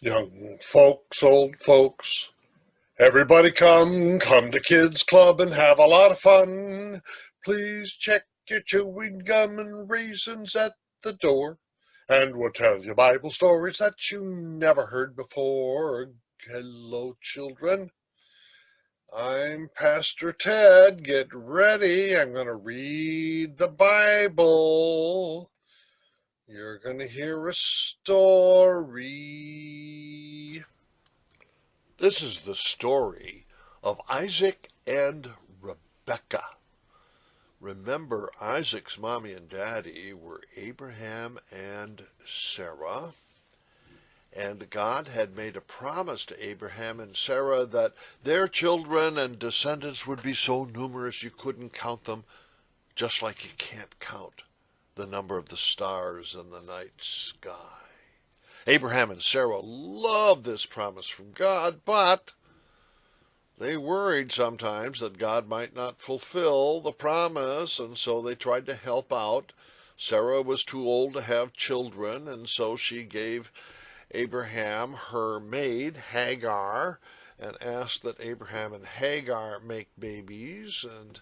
Young folks, old folks, everybody come to Kids Club and have a lot of fun. Please check your chewing gum and raisins at the door, and we'll tell you Bible stories that you never heard before. Hello, children. I'm Pastor Ted. Get ready. I'm going to read the Bible. You're going to hear a story. This is the story of Isaac and Rebekah. Remember, Isaac's mommy and daddy were Abraham and Sarah, and God had made a promise to Abraham and Sarah that their children and descendants would be so numerous you couldn't count them, just like you can't count the number of the stars in the night sky. Abraham and Sarah loved this promise from God, but they worried sometimes that God might not fulfill the promise, and so they tried to help out. Sarah was too old to have children, and so she gave Abraham her maid, Hagar, and asked that Abraham and Hagar make babies, and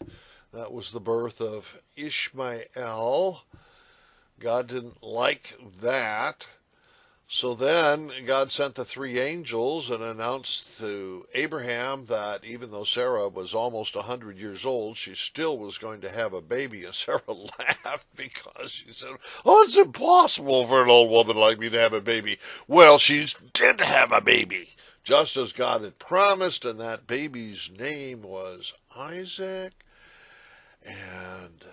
that was the birth of Ishmael. God didn't like that. So then God sent the three angels and announced to Abraham that even though Sarah was almost 100 years old, she still was going to have a baby. And Sarah laughed because she said, "Oh, it's impossible for an old woman like me to have a baby." Well, she did have a baby, just as God had promised, and that baby's name was Isaac. And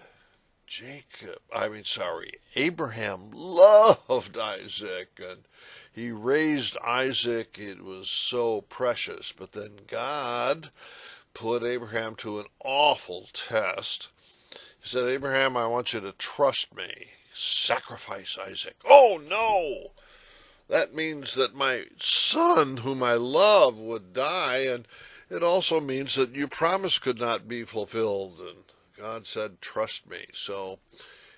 Abraham loved Isaac, and he raised Isaac. It was so precious. But then God put Abraham to an awful test. He said, "Abraham, I want you to trust me. Sacrifice Isaac." "Oh, no! That means that my son, whom I love, would die, and it also means that your promise could not be fulfilled." And God said, "Trust me." So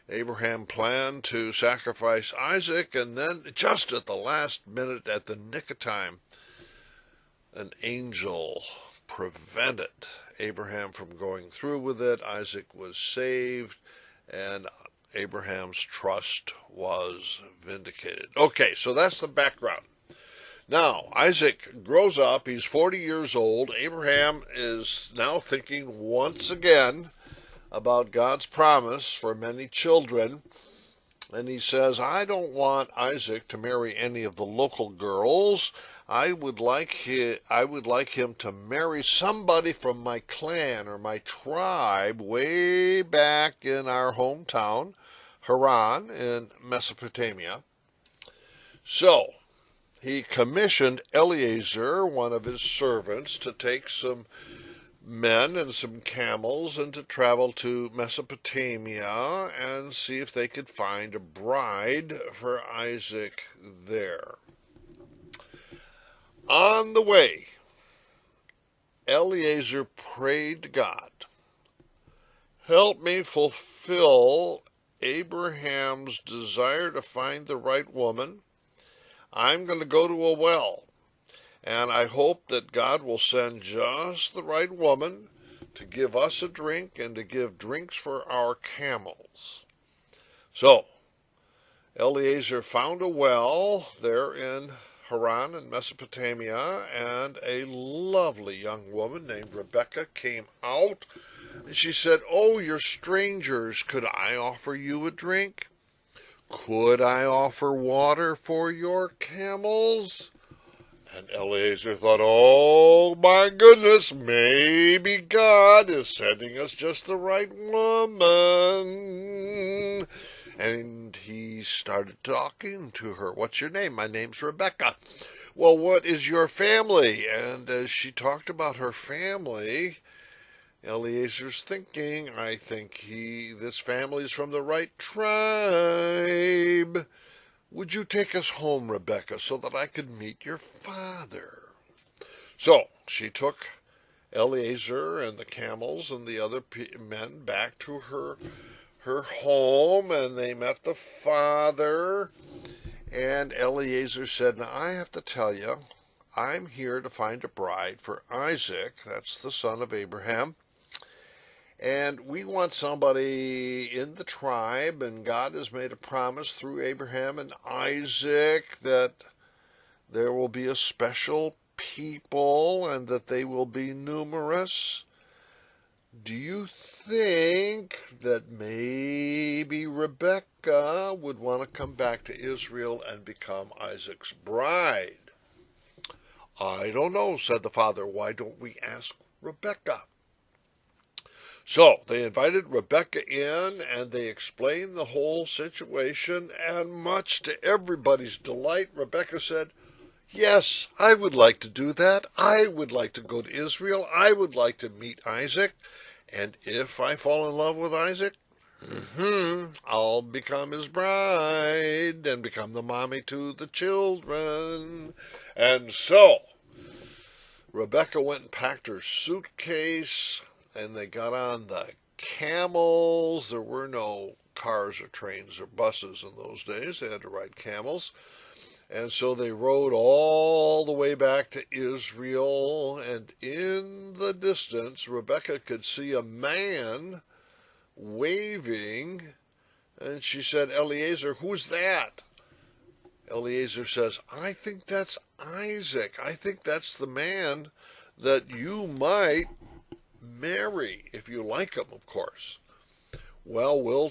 Abraham planned to sacrifice Isaac, and then just at the last minute, at the nick of time, an angel prevented Abraham from going through with it. Isaac was saved, and Abraham's trust was vindicated. Okay, so that's the background. Now, Isaac grows up. He's 40 years old. Abraham is now thinking once again about God's promise for many children. And he says, "I don't want Isaac to marry any of the local girls. I would like him to marry somebody from my clan or my tribe way back in our hometown, Haran in Mesopotamia." So he commissioned Eliezer, one of his servants, to take some men and some camels and to travel to Mesopotamia and see if they could find a bride for Isaac there. On the way, Eliezer prayed to God, "Help me fulfill Abraham's desire to find the right woman. I'm going to go to a well, and I hope that God will send just the right woman to give us a drink and to give drinks for our camels." So Eliezer found a well there in Haran in Mesopotamia, and a lovely young woman named Rebekah came out, and she said, "Oh, you're strangers. Could I offer you a drink? Could I offer water for your camels?" And Eliezer thought, "Oh my goodness, maybe God is sending us just the right woman." And he started talking to her. "What's your name?" "My name's Rebekah." "Well, what is your family?" And as she talked about her family, Eliezer's thinking, "I think this family is from the right tribe. Would you take us home, Rebekah, so that I could meet your father?" So she took Eliezer and the camels and the other men back to her home, and they met the father. And Eliezer said, now I have to tell you, I'm here to find a bride for Isaac, that's the son of Abraham, and we want somebody in the tribe, and God has made a promise through Abraham and Isaac that there will be a special people and that they will be numerous. Do you think that maybe Rebekah would want to come back to Israel and become Isaac's bride? I don't know, said the father. Why don't we ask Rebekah? So they invited Rebekah in and they explained the whole situation, and much to everybody's delight, Rebekah said, yes, I would like to do that. I would like to go to Israel. I would like to meet Isaac. And if I fall in love with Isaac, I'll become his bride and become the mommy to the children. And so Rebekah went and packed her suitcase, and they got on the camels. There were no cars or trains or buses in those days. They had to ride camels. And so they rode all the way back to Israel, and in the distance, Rebekah could see a man waving, and she said, Eliezer, who's that? Eliezer says, I think that's Isaac. I think that's the man that you might marry, if you like him, of course. Well, we'll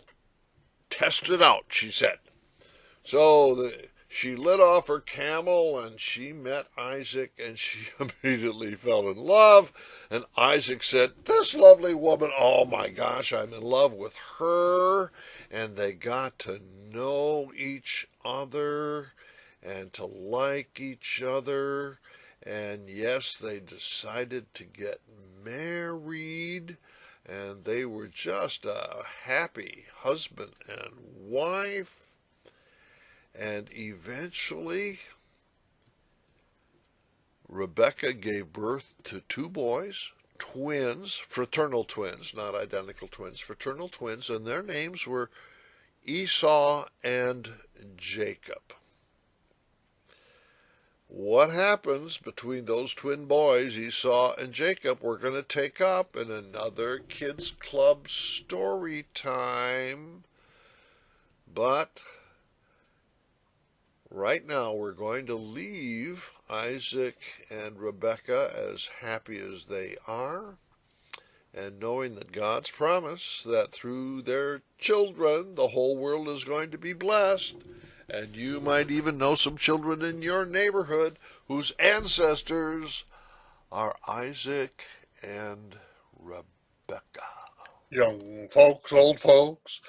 test it out, she said. So she lit off her camel and she met Isaac, and she immediately fell in love. And Isaac said, this lovely woman, oh my gosh, I'm in love with her. And they got to know each other and to like each other. And yes, they decided to get married. And they were just a happy husband and wife. And eventually, Rebekah gave birth to two boys, twins, fraternal twins, not identical twins, fraternal twins, and their names were Esau and Jacob. What happens between those twin boys, Esau and Jacob, we're going to take up in another Kids Club story time. But right now, we're going to leave Isaac and Rebekah as happy as they are, and knowing that God's promise that through their children the whole world is going to be blessed. And you might even know some children in your neighborhood whose ancestors are Isaac and Rebekah. Young folks, old folks,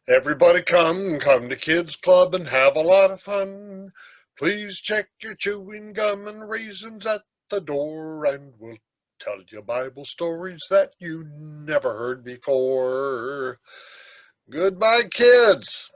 everybody come to Kids Club and have a lot of fun. Please check your chewing gum and raisins at the door, and we'll tell you Bible stories that you never heard before. Goodbye, kids.